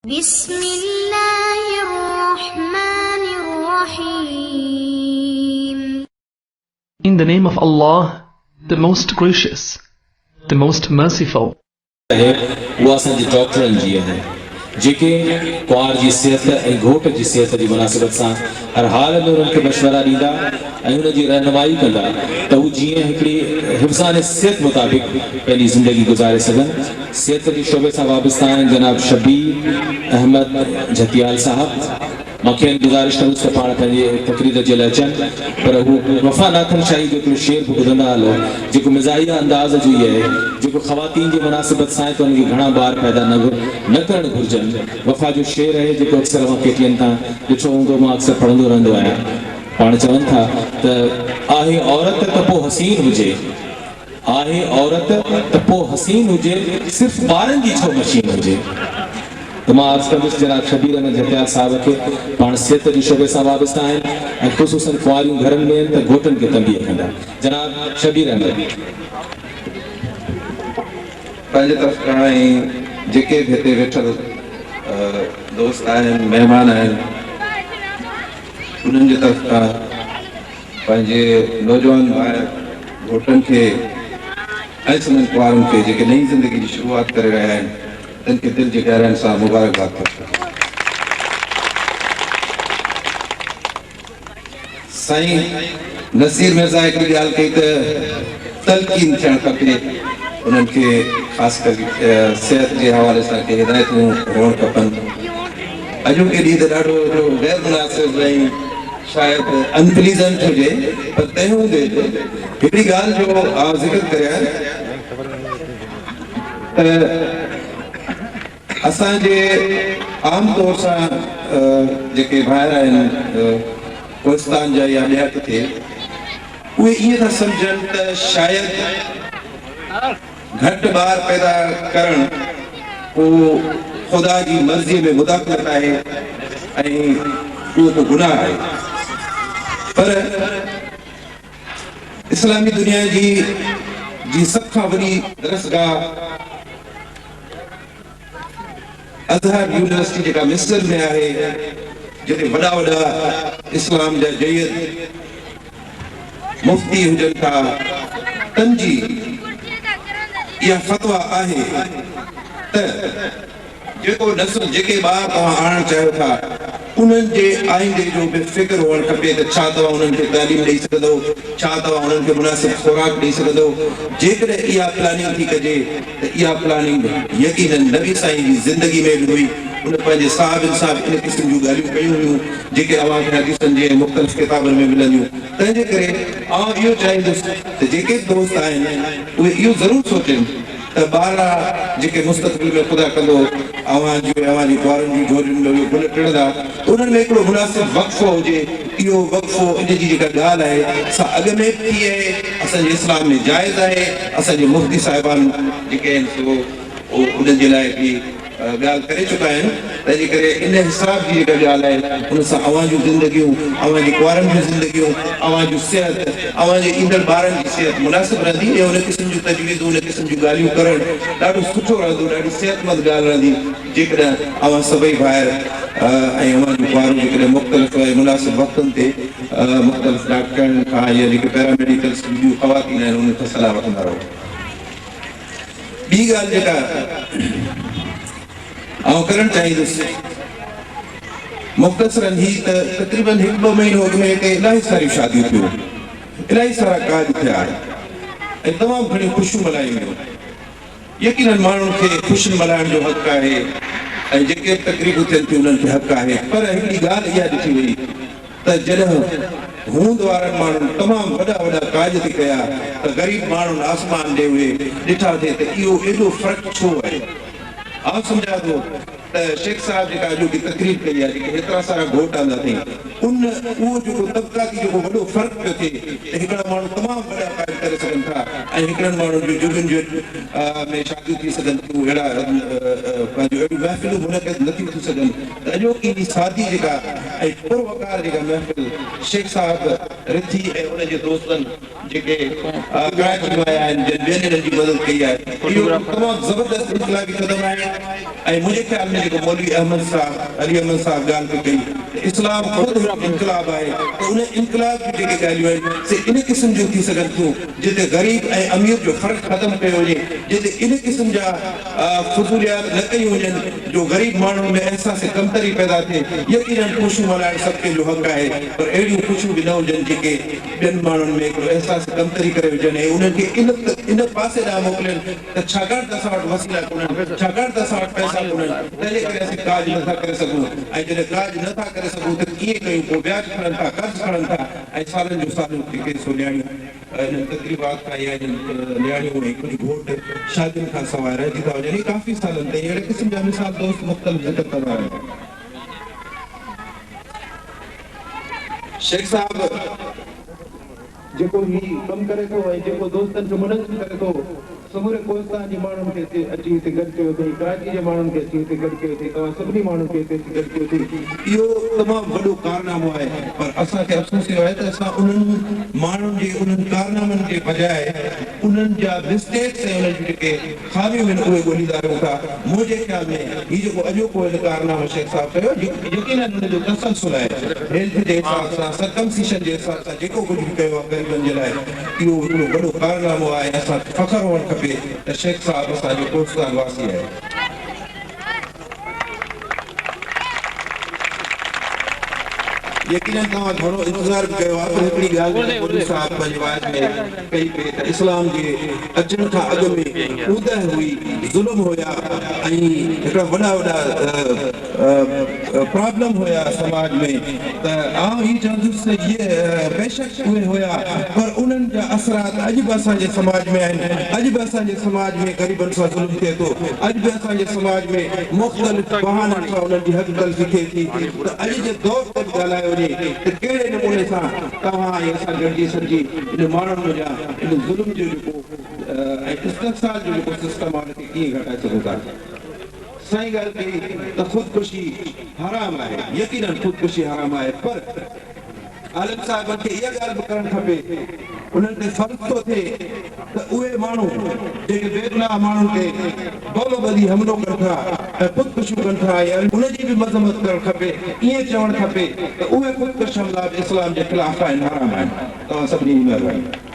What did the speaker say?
بسم الله الرحمن الرحيم. In the name of Allah, the most gracious, the most merciful. وہ असांजे ڈاکٹرनि जी आहे जेके कुंवार जी सिहत ऐं घोट जी सिहत जी मुनासिबत सां हर हाल में उन्हनि खे मशवरा ॾींदा ऐं उन जी रहनुमाई कंदा त हू जीअं हिकिड़ी हिफ़्ज़ान सिहत मुताबिक़ पंहिंजी ज़िंदगी गुज़ारे सघनि। सिहत जे शोबे सां वाबस्ता आहिनि जनाब शबीर अहमद जहतيال साहब। मूंखे गुज़ारिश कंदुसि त पाण पंहिंजे तक़रीर जे लाइ अचनि, पर हू वफ़ा नाथन शाही जो हिकिड़ो शेर बि ॿुधंदा हलो जेको मिज़ाहिया अंदाज़ जो ई आहे, जेको ख़वातीन जी मुनासिबत सां आहे त उनखे घणा ॿार पैदा न करणु घुरिजनि। वफ़ा जो शेर आहे जेको अक्सर मां केटीअनि तां ॾिठो हूंदो, मां अक्सर पढ़ंदो रहंदो आहियां। पाण चवनि था त आहे औरत त पोइ हसीन हुजे, आहे औरत त पोइ हसीन हुजे, सिर्फ़ु ॿारनि जी छो मशीन हुजे। तो मां अर्ज़ कंदुसि जनाब शबीर में जहतيال साहब खे पाण सिहत जी शोबे सां वाबस्ता आहिनि ऐं ख़ुसूसन कुंवारियूं घरनि में आहिनि त घोटनि खे तंबीह कंदा। जनाब शबीर अहमद पंहिंजे तरफ़ खां ऐं जेके बि हिते वेठल दोस्त आहिनि, महिमान आहिनि, उन्हनि जे तरफ़ खां पंहिंजे नौजवान भाउ घोटनि खे ऐं सभिनी कुंवारनि खे जेके नई ज़िंदगी जी शुरूआत करे रहिया आहिनि उनके दिल जी गहराइनि सां मुबारकबाद थो। साईं नसीर मिर्ज़ा हिकिड़ी ॻाल्हि कई त तलक़ीन थियणु खपे उन्हनि खे, ख़ासि करे सिहत जे हवाले सां के हिदायतूं हुअणु खपनि। अॼोके ॾींहुं त ॾाढो गैर मुनासिब ऐं शायदि अनप्लीज़ेंट हुजे, पर तंहिं हूंदे हिकिड़ी ॻाल्हि जो ज़िक्र करियां त असांजे आम तौर सां जेके ॿाहिरि आहिनि पाकिस्तान जा या ॿिया किथे, उहे ईअं था सम्झनि त शायदि घटि ॿार पैदा करणु उहो ख़ुदा जी मर्ज़ीअ में मुदाख़लत आहे ऐं उहो त गुनाह आहे। पर इस्लामी दुनिया जी सभ खां वॾी दरसगाह अज़हर यूनिवर्सिटी जेका मिस्र में आहे, जिते वॾा वॾा इस्लाम जा जयद मुफ्ती हुजनि था, तंजी इहा फतवा आहे त जेको नस्ल जेके ॿार तव्हां आणणु चाहियो था उन्हनि जे आईंदे जो बि फ़िक्र हुअणु खपे त छा तव्हां उन्हनि खे तालीम ॾेई सघंदव, छा तव्हां उन्हनि खे मुनासिब ख़ुराक ॾेई सघंदव। जेकॾहिं इहा प्लानिंग थी कजे त इहा प्लानिंग यकीनन नबी साईं जी ज़िंदगी में बि हुई। उन पंहिंजे साहिबनि सां इन क़िस्म जूं ॻाल्हियूं कयूं हुयूं जेके अव्हांखे हदीसनि जे मुख़्तलिफ़ किताबनि में मिलंदियूं। तंहिंजे करे आउं इहो चाहींदुसि त जेके दोस्त आहिनि उहे इहो ज़रूरु सोचनि त ॿारहं जेके मुस्तक़बिल में ख़ुदा कंदो अव्हांजी कुंवारनि जी झोलियुनि में गुल टिणंदा, उन्हनि में हिकिड़ो मुनासिब वक़्फ़ो हुजे। इहो वक़्फ़ो इन जी जेका ॻाल्हि आहे सा अॻ में थी आहे, असांजे इस्लाम में जाइज़ आहे। असांजे मुफ़्ती साहिबान जेके आहिनि सो उन्हनि जे लाइ बि ॻाल्हि करे चुका आहिनि। तंहिंजे करे इन हिसाब जी जेका ॻाल्हि आहे उन सां अव्हां जूं ज़िंदगियूं, अव्हांजी कुंवारनि जूं ज़िंदगियूं, अव्हां जूं सिहत, अव्हांजे ईंदड़ ॿारनि जी सिहत मुनासिब रहंदी ऐं उन क़िस्म जूं तजवीज़ूं, उन क़िस्म जूं ॻाल्हियूं करणु ॾाढो सुठो रहंदो, ॾाढी सिहतमंद ॻाल्हि रहंदी। जेकॾहिं अव्हां सभई भाइर ऐं अव्हांजूं कुंवारूं जेकॾहिं मुख़्तलिफ़ मुनासिब वक़्तनि ते मुख़्तलिफ़ डॉक्टरनि खां या जेके पैरामेडिकल जूं ख़वातीन आहिनि उन्हनि खां सलाह वठंदा रहो। ॿी ॻाल्हि जेका आउं करणु चाहींदुसि मुख़्तसरन ही त तक़रीबन 1-2 महीनो अॻु में हिते इलाही सारियूं शादियूं थियूं, इलाही सारा काज थिया ऐं तमामु घणियूं ख़ुशियूं मल्हायूं वेयूं। यकीनन माण्हुनि खे ख़ुशियुनि मल्हाइण जो हक़ु आहे ऐं जेके तक़रीबूं थियनि थियूं उन्हनि खे हक़ु आहे। पर हिकिड़ी ॻाल्हि इहा ॾिठी वई त जॾहिं हूंद वारनि माण्हुनि तमामु वॾा वॾा काज थी कया त ग़रीब माण्हुनि आसमान ॾे उहे ॾिठा थिए त इहो एॾो फ़र्क़ु छो आहे। आउं सम्झां थो त शेख साहिब जेका अॼोकी तक़रीब कई आहे, जेके हेतिरा सारा घोट आंदा अथई, उहो जेको तबक़ाती जेको वॾो फ़र्क़ु पियो थिए त हिकिड़ा माण्हू तमामु वॾा क़ाइद करे सघनि था ऐं हिकिड़नि माण्हुनि जूं जुगनि में शादियूं थी सघनि थियूं, अहिड़ा पंहिंजूं अहिड़ियूं महफ़िलूं मुनक़िद नथियूं थी सघनि त अॼोकी सादी जेका ऐं पुरवकार जेका महफ़िल शेख साहिब रिथी ऐं उनजे दोस्तनि जेके कराची में आया आहिनि जिन ॿियनि हिननि जी मदद कई आहे, इहो तमामु ज़बरदस्त इनक़लाबी क़दम आहे। ऐं मुंहिंजे ख़्याल में जेको मौलवी अहमद साहब अली अहमद साहब ॻाल्हि पई कई इस्लाम ख़ुदि हिकु इनक़लाब आहे त उन इनक़लाब जूं जेके ॻाल्हियूं आहिनि से इन क़िस्म जूं थी सघनि थियूं जिते ग़रीब ऐं अमीर जो फ़र्क़ु ख़तमु कयो वञे, जिते इन क़िस्म जा फ़ुज़ूलियात न कयूं वञनि जो ग़रीब माण्हुनि में अहसास कमतरी पैदा थिए। यकीनन ख़ुशियूं मल्हाइणु सभिनी जो हक़ आहे, पर अहिड़ियूं ख़ुशियूं बि न हुजनि जेके ॿियनि माण्हुनि में हिकिड़ो अहसास कमतरी करे विझनि ऐं उन्हनि खे इन पासे ॾांहुं मोकिलनि त छाकाणि त असां वटि वसीला कोन्हनि, छाकाणि त असां वटि पैसा कोन्हनि, तंहिंजे करे असीं काज नथा करे सघूं। ऐं जॾहिं काज नथा करे सघूं त कीअं कयूं, पोइ ब्याज खणनि था, कर्ज़ खणनि था ऐं सालनि जो सालूं जेके सो न्याणियूं इन्हनि तक़रीबात खां या इन्हनि न्याणियूं ऐं कुझु घोट शादियुनि खां सवाइ रहिजी था वञनि। काफ़ी सालनि ताईं अहिड़े क़िस्म जा मिसाल दोस्त मुख़्तलिफ़ ज़िक्र कंदा आहिनि। शेख साहब जेको ही कमु करे थो ऐं जेको दोस्तनि खे मुनज़िम करे थो, समूरे कोहिस्तान जे माण्हुनि खे अची हिते गॾु कयो अथई, कराची जे माण्हुनि खे अची हिते गॾु कयो अथई, तव्हां सभिनी माण्हुनि खे हिते अची गॾु कयो अथई। इहो तमामु वॾो कारनामो आहे, पर असांखे अफ़सोस इहो आहे त असां उन्हनि माण्हुनि जे उन्हनि कारनामनि जे बजाए उन्हनि जा मिस्टेक्स ऐं उन्हनि जूं जेके ख़ामियूं आहिनि उहे ॻोल्हींदा रहूं था। मुंहिंजे ख़्याल में हीउ जेको अॼोको हिन कारनामो शेख साहिब कयो यकीनन हुनजो तसलसुल आहे, हेल्थ जे हिसाब सां, सर्कमसिशन जे हिसाब सां जेको कुझु बि कयो आहे ग़रीबनि जे लाइ, इहो हिकिड़ो वॾो कारनामो आहे। असांखे फ़ख़्रु हुअणु खपे त शेख साहिब असांजो कोहिस्तान वासी आहे। यकीनन तव्हां घणो इंतज़ार बि कयो आहे, पर हिकिड़ी ॻाल्हि मौलवी साहिब पंहिंजे वाइद में कई पई त इस्लाम जे अचण खां अॻु में ऊदह हुई, ज़ुल्म हुया ऐं हिकिड़ा वॾा प्रॉब्लम हुया समाज में, त आउं हीउ चवंदुसि त इहे बेशक उहे हुया, पर उन्हनि जा असरात अॼु बि असांजे समाज में आहिनि। अॼु बि असांजे समाज में ग़रीबनि सां ज़ुल्म थिए थो, अॼु बि असांजे समाज में मुख़्तलिफ़ बहाननि सां उन्हनि जी हक़ तलफ़ी थिए थी। त अॼु जे दौर ते बि ॻाल्हायो वञे त कहिड़े नमूने सां तव्हां ऐं असां गॾिजी सघिजी इन माण्हुनि जा इन ज़ुल्म जो जेको ऐं इस्तिफ़साल जो जेको सिस्टम आहे उनखे कीअं घटाए सघूं था। साईं ॻाल्हि कई त ख़ुदकुशी हराम आहे, यकीनन ख़ुदकुशी हराम आहे, पर आलिम साहिबनि खे इहा ॻाल्हि बि करणु खपे, उन्हनि ते फ़र्क़ु थो थिए त उहे माण्हू जेके बेगुनाह माण्हुनि ते बोलो ॿधी हमिलो कनि था ऐं ख़ुदकुशियूं कनि था या उनजी बि मज़म्मत करणु खपे, ईअं चवणु खपे त उहे ख़ुदकुश हमला इस्लाम जे ख़िलाफ़ आहिनि, हराम आहिनि। तव्हां सभिनी जी महिरबानी।